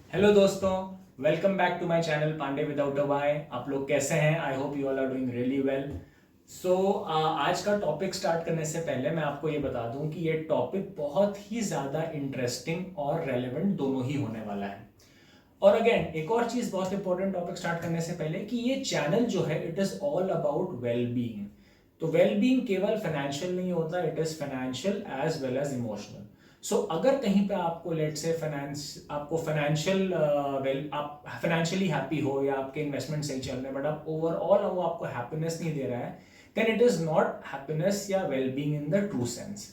Hello दोस्तों, welcome back to my channel Pandey without a why. आप लोग कैसे हैं? I hope you all are doing really well. So आज का टॉपिक स्टार्ट करने से पहले मैं आपको ये बता दूं कि ये टॉपिक बहुत ही ज़्यादा इंटरेस्टिंग और रेलेवेंट दोनों ही होने वाला है। और अगेन एक और चीज़ बहुत इंपॉर्टेंट टॉपिक स्टार्ट करने से पहले कि ये चैनल जो है it is all about well being. तो वेल बीइंग केवल फाइनेंशियल नहीं होता, it is financial as well as emotional. So अगर कहीं पे आपको लेट से आपको फाइनेंशियल आप फाइनेंशियली हैप्पी हो या आपके इन्वेस्टमेंट सही चल रहे हैं बट आप ओवरऑल वो आपको हैप्पीनेस नहीं दे रहा है, then it is not happiness या well being in the true sense.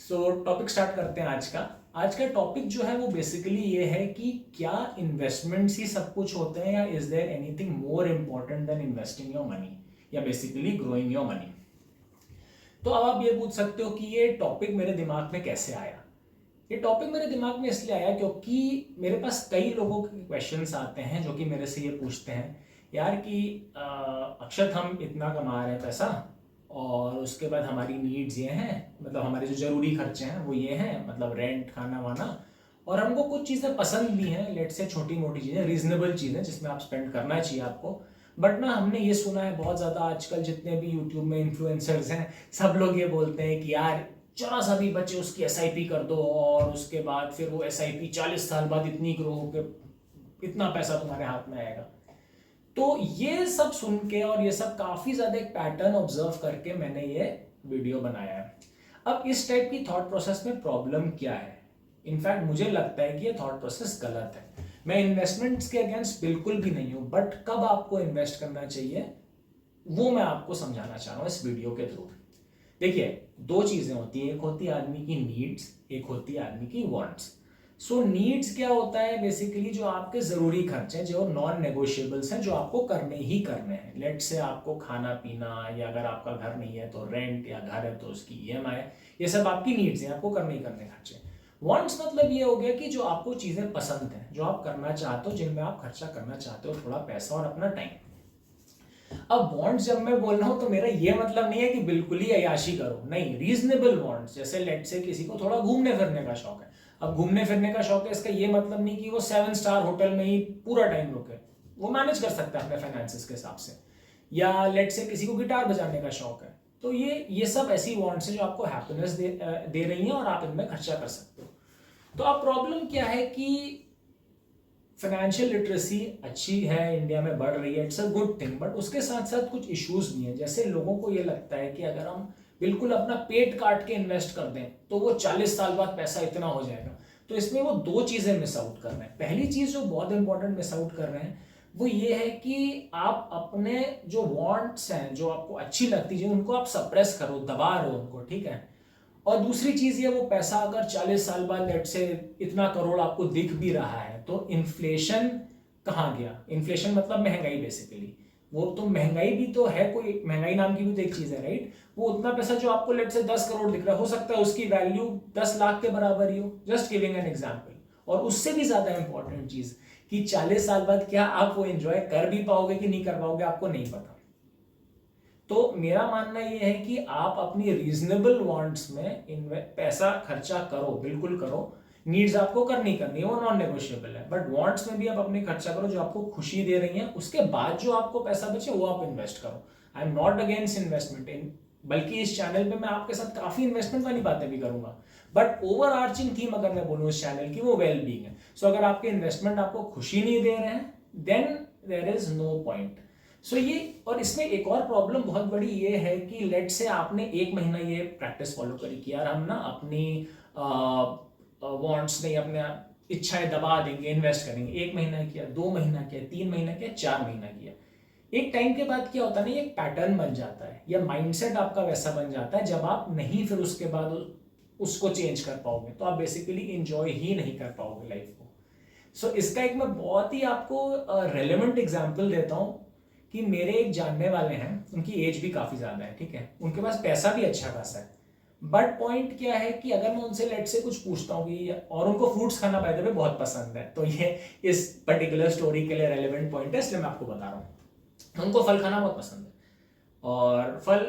So topic start करते हैं आज का टॉपिक जो है वो बेसिकली ये है कि क्या इन्वेस्टमेंट्स ही सब कुछ होते हैं या is there anything more important than investing your money या बेसिकली ग्रोइंग योर मनी। तो अब आप ये पूछ सकते हो कि ये टॉपिक मेरे दिमाग में कैसे आया। ये टॉपिक मेरे दिमाग में इसलिए आया क्योंकि मेरे पास कई लोगों के क्वेश्चंस आते हैं जो कि मेरे से ये पूछते हैं यार कि अक्षत हम इतना कमा रहे हैं पैसा और उसके बाद हमारी नीड्स ये हैं, मतलब हमारे जो ज़रूरी खर्चे हैं वो ये हैं, मतलब रेंट खाना वाना, और हमको कुछ चीज़ें पसंद भी हैं, लेट से छोटी मोटी चीज़ें, रीजनेबल चीज़ें जिसमें आप स्पेंड करना चाहिए आपको। बट ना हमने ये सुना है बहुत ज़्यादा आजकल जितने भी यूट्यूब में इन्फ्लुएंसर्स हैं सब लोग ये बोलते हैं कि यार जरा सा भी बचे उसकी एसआईपी कर दो और उसके बाद फिर वो एसआईपी 40 साल बाद इतनी ग्रो होकर इतना पैसा तुम्हारे हाथ में आएगा। तो ये सब सुन के और ये सब काफी ज्यादा एक पैटर्न ऑब्जर्व करके मैंने ये वीडियो बनाया है। अब इस टाइप की थॉट प्रोसेस में प्रॉब्लम क्या है? इनफैक्ट मुझे लगता है कि ये थॉट प्रोसेस गलत है। मैं इन्वेस्टमेंट्स के अगेंस्ट बिल्कुल भी नहीं हूं, बट कब आपको इन्वेस्ट करना चाहिए वो मैं आपको समझाना चाह रहा हूं इस वीडियो के थ्रू। देखिए, दो चीजें होती हैं, एक होती है आदमी की नीड्स, एक होती है आदमी की वांट्स। सो नीड्स क्या होता है? बेसिकली जो आपके जरूरी खर्चे हैं, जो नॉन नेगोशिएबल्स हैं, जो आपको करने ही करने हैं। लेट से आपको खाना पीना, या अगर आपका घर नहीं है तो रेंट, या घर है तो उसकी ईएमआई, ये सब आपकी नीड्स हैं, आपको करने ही करने खर्चे। वांट्स मतलब ये हो गया कि जो आपको चीजें पसंद हैं, जो आप करना चाहते हो, जिनमें आप खर्चा करना चाहते हो थोड़ा पैसा और अपना टाइम। अब बॉन्ड्स जब मैं बोल रहा हूं तो मेरा ये मतलब नहीं है कि बिल्कुल ही अयाशी करो, नहीं, रीजनेबल बॉन्ड्स। जैसे लेट से किसी को थोड़ा घूमने फिरने का शौक है, अब घूमने फिरने का शौक है, इसका ये मतलब नहीं कि वो 7 स्टार होटल में ही पूरा टाइम रुके, वो मैनेज कर सकता है अपने फाइनेंसिस के हिसाब से। या लेट से किसी को गिटार बजाने का शौक है, तो ये सब ऐसी बॉन्ड्स हैं जो आपको हैप्पीनेस दे रही हैं और आप इनमें खर्चा कर सकते हो। तो अब प्रॉब्लम क्या है कि फाइनेंशियल लिटरेसी अच्छी है, इंडिया में बढ़ रही है, it's a good thing, but उसके साथ साथ कुछ इश्यूज भी हैं। जैसे लोगों को ये लगता है कि अगर हम बिल्कुल अपना पेट काट के इन्वेस्ट कर दें तो वो 40 साल बाद पैसा इतना हो जाएगा। तो इसमें वो दो चीजें मिस आउट कर रहे हैं। पहली चीज जो बहुत इंपॉर्टेंट मिस आउट कर रहे हैं वो ये है कि आप अपने जो वांट्स हैं, जो आपको अच्छी लगती है, उनको आप सप्रेस करो, दबा रहे हो उनको, ठीक है। और दूसरी चीज ये, वो पैसा अगर 40 साल बाद लेट से इतना करोड़ आपको दिख भी रहा है तो इन्फ्लेशन कहाँ गया? इन्फ्लेशन मतलब महंगाई बेसिकली। वो तो महंगाई भी तो है, कोई महंगाई नाम की भी तो एक चीज है, राइट? वो उतना पैसा जो आपको लेट से 10 करोड़ दिख रहा है, हो सकता है उसकी वैल्यू 10 लाख के बराबर ही हो, जस्ट गिविंग एन एग्जाम्पल। और उससे भी ज्यादा इंपॉर्टेंट चीज कि 40 साल बाद क्या आप वो एंजॉय कर भी पाओगे कि नहीं कर पाओगे, आपको नहीं पता। तो मेरा मानना यह है कि आप अपनी रीजनेबल वांट्स में पैसा खर्चा करो, बिल्कुल करो। नीड्स आपको करनी करनी है, वो नॉन नेगोशिएबल है, बट वांट्स में भी आप अपने खर्चा करो जो आपको खुशी दे रही हैं। उसके बाद जो आपको पैसा बचे वो आप इन्वेस्ट करो। I am not against investment इन, बल्कि इस चैनल पे मैं आपके साथ काफी इन्वेस्टमेंट वाली बातें भी करूंगा, बट ओवर आर्चिंग थीम अगर मैं बोलूँ इस चैनल की, वो वेल बीइंग है। सो अगर आपके इन्वेस्टमेंट आपको खुशी नहीं दे रहे हैं, then there is no point. So ये, और इसमें एक और प्रॉब्लम बहुत बड़ी ये है कि लेट से आपने 1 महीना ये प्रैक्टिस फॉलो करी कि यार हम ना अपनी वांट्स नहीं, अपने इच्छाएं दबा देंगे, इन्वेस्ट करेंगे। 1 महीना किया, 2 महीना किया, 3 महीना किया, 4 महीना किया। एक टाइम के बाद क्या होता है ना, ये एक पैटर्न बन जाता है, या माइंडसेट आपका वैसा बन जाता है जब आप नहीं फिर उसके बाद उसको चेंज कर पाओगे तो आप बेसिकली इंजॉय ही नहीं कर पाओगे लाइफ को। सो इसका एक मैं बहुत ही आपको रेलेवेंट एग्जाम्पल देता हूँ कि मेरे एक जानने वाले हैं, उनकी एज भी काफी ज्यादा है, ठीक है, उनके पास पैसा भी अच्छा खासा है, बट पॉइंट क्या है कि अगर मैं उनसे लेट से कुछ पूछता हूँ कि, और उनको फ्रूट्स खाना बाय द वे बहुत पसंद है, तो ये इस पर्टिकुलर स्टोरी के लिए रेलेवेंट पॉइंट है, इसलिए मैं आपको बता रहा हूँ। उनको फल खाना बहुत पसंद है, और फल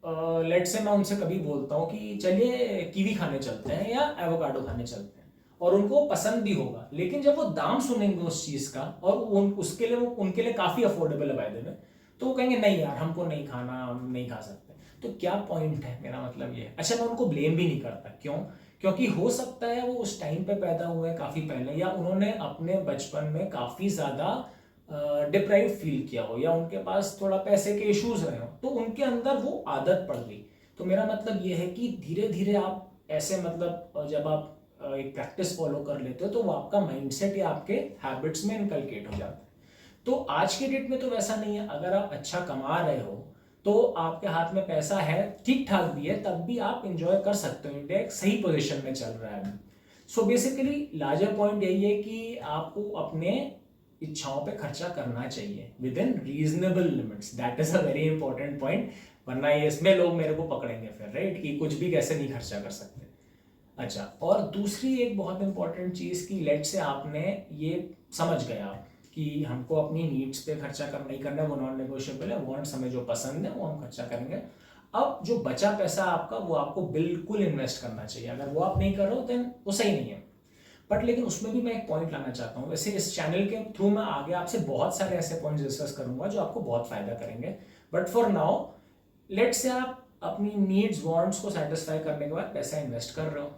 लेट से मैं उनसे कभी बोलता हूँ कि चलिए कीवी खाने चलते हैं या एवोकाडो खाने चलते हैं, और उनको पसंद भी होगा, लेकिन जब वो दाम सुनेंगे उस चीज का और उसके लिए वो उनके लिए काफी अफोर्डेबल है बाय द वे, तो वो कहेंगे नहीं यार हमको नहीं खाना, हम नहीं खा सकते। तो क्या पॉइंट है, मेरा मतलब ये है। अच्छा, मैं उनको ब्लेम भी नहीं करता, क्यों? क्योंकि हो सकता है वो उस टाइम पे पैदा हुए हैं काफी पहले, या उन्होंने अपने बचपन में काफी ज्यादा डिप्राइव फील किया हो, या उनके पास थोड़ा पैसे के इश्यूज रहे हो, तो उनके अंदर वो आदत पड़ गई। तो मेरा मतलब ये है कि धीरे धीरे आप ऐसे मतलब जब आप एक प्रैक्टिस फॉलो कर लेते हो तो वो आपका माइंडसेट या आपके हैबिट्स में इनकलकेट हो जाता है। तो आज के डेट में तो वैसा नहीं है। अगर आप अच्छा कमा रहे हो तो आपके हाथ में पैसा है, ठीक ठाक भी है, तब भी आप इंजॉय कर सकते हो। इंडिया एक सही पोजीशन में चल रहा है अभी। सो बेसिकली लार्जर पॉइंट यही है कि आपको अपने इच्छाओं पे खर्चा करना चाहिए with in reasonable limits. That is a very important point, वरना ये इसमें लोग मेरे को पकड़ेंगे फिर, राइट, कि कुछ भी कैसे नहीं खर्चा कर सकते। अच्छा, और दूसरी एक बहुत इंपॉर्टेंट चीज की, लेट से आपने ये समझ गया कि हमको अपनी नीड्स पे खर्चा करना ही करना है, वो नॉन नेगोशिएबल है, वांट्स हमें जो पसंद है वो हम खर्चा करेंगे। अब जो बचा पैसा आपका वो आपको बिल्कुल इन्वेस्ट करना चाहिए। अगर वो आप नहीं कर रहे हो देन वो सही नहीं है। बट लेकिन उसमें भी मैं एक पॉइंट लाना चाहता हूँ। वैसे इस चैनल के थ्रू मैं आगे आपसे बहुत सारे ऐसे पॉइंट्स डिस्कस करूंगा जो आपको बहुत फायदा करेंगे। बट फॉर नाउ लेट से आप अपनी नीड्स वांट्स को सेटिस्फाई करने के बाद पैसा इन्वेस्ट कर रहे हो,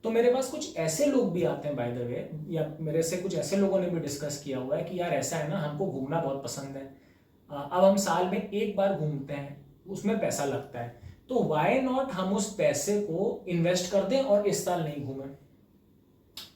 तो मेरे पास कुछ ऐसे लोग भी आते हैं बाय द वे, या मेरे से कुछ ऐसे लोगों ने भी डिस्कस किया हुआ है कि यार ऐसा है ना, हमको घूमना बहुत पसंद है, अब हम साल में एक बार घूमते हैं, उसमें पैसा लगता है, तो वाई नॉट हम उस पैसे को इन्वेस्ट कर दें और इस साल नहीं घूमें।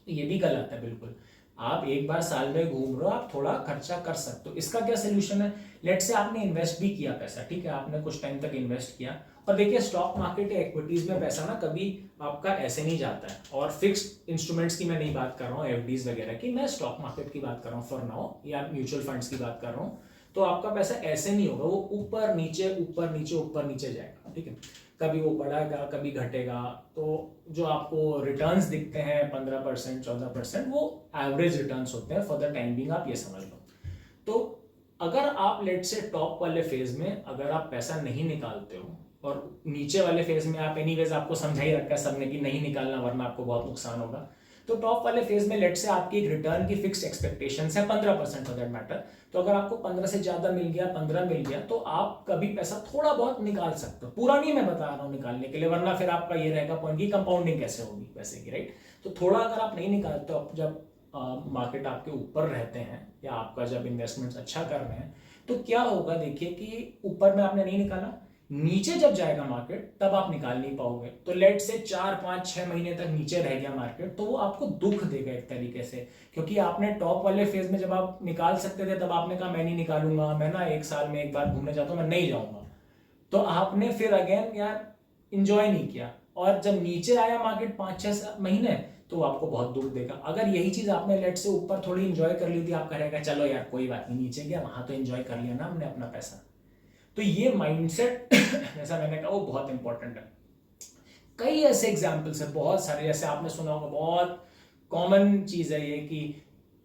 ये भी गलत है बिल्कुल। आप एक बार साल में घूम रहे हो, आप थोड़ा खर्चा कर सकते हो। इसका क्या सोल्यूशन है? लेट से आपने इन्वेस्ट भी किया पैसा, ठीक है, आपने कुछ टाइम तक इन्वेस्ट किया, और देखिए स्टॉक मार्केट या इक्विटीज में पैसा ना कभी आपका ऐसे नहीं जाता है। और फिक्स्ड इंस्ट्रूमेंट्स की मैं नहीं बात कर रहा हूँ, एफडीज वगैरह की, मैं स्टॉक मार्केट की बात कर रहा हूँ फॉर नाउ, या म्यूचुअल फंड्स की बात कर रहा हूँ। तो आपका पैसा ऐसे नहीं होगा, वो ऊपर नीचे ऊपर नीचे ऊपर नीचे जाएगा, ठीक है, कभी वो बढ़ेगा कभी घटेगा। तो जो आपको रिटर्न्स दिखते हैं 15% 14%, वो एवरेज रिटर्न्स होते हैं फॉर द टाइम बिंग, आप ये समझ लो। तो अगर आप लेट से टॉप वाले फेज में अगर आप पैसा नहीं निकालते हो, और नीचे वाले फेज में आप एनीवेज, आपको समझा ही रखा है सबने कि नहीं निकालना वरना आपको बहुत नुकसान होगा, तो टॉप वाले फेज में लेट से आपकी एक रिटर्न की फिक्स्ड एक्सपेक्टेशंस है 15% फॉर दैट मैटर। तो अगर आपको 15 से ज्यादा मिल गया, 15 मिल गया, तो आप कभी पैसा थोड़ा बहुत निकाल सकते हो। पूरा नहीं मैं बता रहा हूँ निकालने के लिए, वरना फिर आपका ये रहेगा पॉइंट की कंपाउंडिंग कैसे होगी पैसे की, राइट। तो थोड़ा अगर आप नहीं निकालते हो, जब मार्केट आपके ऊपर रहते हैं या आपका जब इन्वेस्टमेंट्स अच्छा कर रहे हैं, तो क्या होगा देखिए कि ऊपर में आपने नहीं निकाला, नीचे जब जाएगा मार्केट तब आप निकाल नहीं पाओगे। तो लेट से 4 5 6 महीने तक नीचे रह गया मार्केट, तो वो आपको दुख देगा एक तरीके से, क्योंकि आपने टॉप वाले फेज में जब आप निकाल सकते थे तब आपने कहा मैं नहीं निकालूंगा, मैं ना एक साल में एक बार घूमने जाता हूँ, मैं नहीं जाऊंगा। तो आपने फिर अगेन यार इंजॉय नहीं किया, और जब नीचे आया मार्केट 5 6 महीने, तो आपको बहुत दुख देगा। अगर यही चीज आपने लेट से ऊपर थोड़ी इंजॉय कर ली थी, आप कहेगा चलो यार कोई बात नहीं, नीचे गया वहां तो इंजॉय कर लिया ना हमने अपना पैसा। तो ये माइंडसेट जैसा मैंने कहा वो बहुत इंपॉर्टेंट है। कई ऐसे एग्जाम्पल्स है, बहुत सारे, जैसे आपने सुना होगा, बहुत कॉमन चीज है ये कि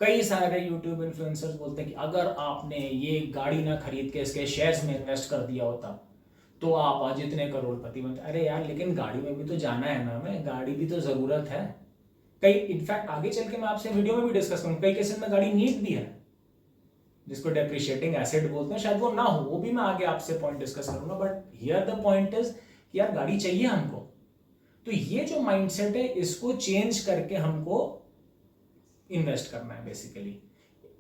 कई सारे यूट्यूब इन्फ्लुएंसर्स बोलते हैं कि अगर आपने ये गाड़ी ना खरीद के इसके शेयर्स में इन्वेस्ट कर दिया होता तो आप आज इतने करोड़पति बनते। अरे यार, लेकिन गाड़ी में भी तो जाना है ना, हमें गाड़ी भी तो जरूरत है। कई इनफैक्ट आगे चल के मैं आपसे वीडियो में भी डिस्कस करूंगा, कई केसेस में गाड़ी नीड भी है, जिसको डेप्रिशिएटिंग एसेट बोलते हैं, शायद वो ना हो, वो भी मैं आगे आपसे पॉइंट डिस्कस करूंगा। But here the point is कि यार गाड़ी चाहिए हमको। तो ये जो माइंडसेट है इसको चेंज करके हमको इन्वेस्ट करना है बेसिकली।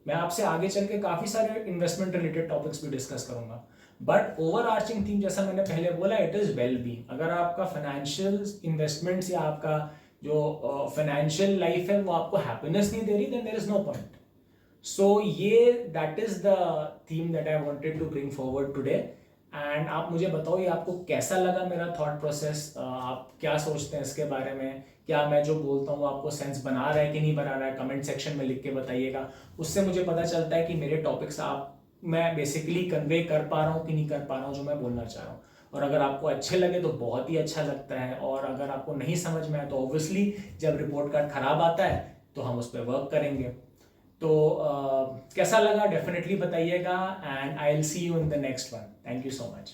मैं आपसे आगे चल के काफी सारे इन्वेस्टमेंट रिलेटेड टॉपिक्स भी डिस्कस करूंगा, बट ओवर आर्चिंग थीम जैसा मैंने पहले बोला, इट इज वेल बीइंग। अगर आपका फाइनेंशियल इन्वेस्टमेंट्स या आपका जो फाइनेंशियल लाइफ है वो आपको हैप्पीनेस नहीं दे रही, then there is no point. So ये that is the theme that I wanted to bring forward today. And आप मुझे बताओ ये आपको कैसा लगा मेरा थॉट प्रोसेस, आप क्या सोचते हैं इसके बारे में, क्या मैं जो बोलता हूँ आपको सेंस बना रहा है कि नहीं बना रहा है, कमेंट सेक्शन में लिख के बताइएगा। उससे मुझे पता चलता है कि मेरे टॉपिक्स आप मैं बेसिकली कन्वे कर पा रहा हूँ कि नहीं कर पा रहा हूँ जो मैं बोलना चाह रहा हूँ। और अगर आपको अच्छे लगे तो बहुत ही अच्छा लगता है, और अगर आपको नहीं समझ में आए तो ऑब्वियसली जब रिपोर्ट कार्ड खराब आता है तो हम उस पर वर्क करेंगे। तो कैसा लगा डेफिनेटली बताइएगा, and I will see you in the next one. Thank you so much.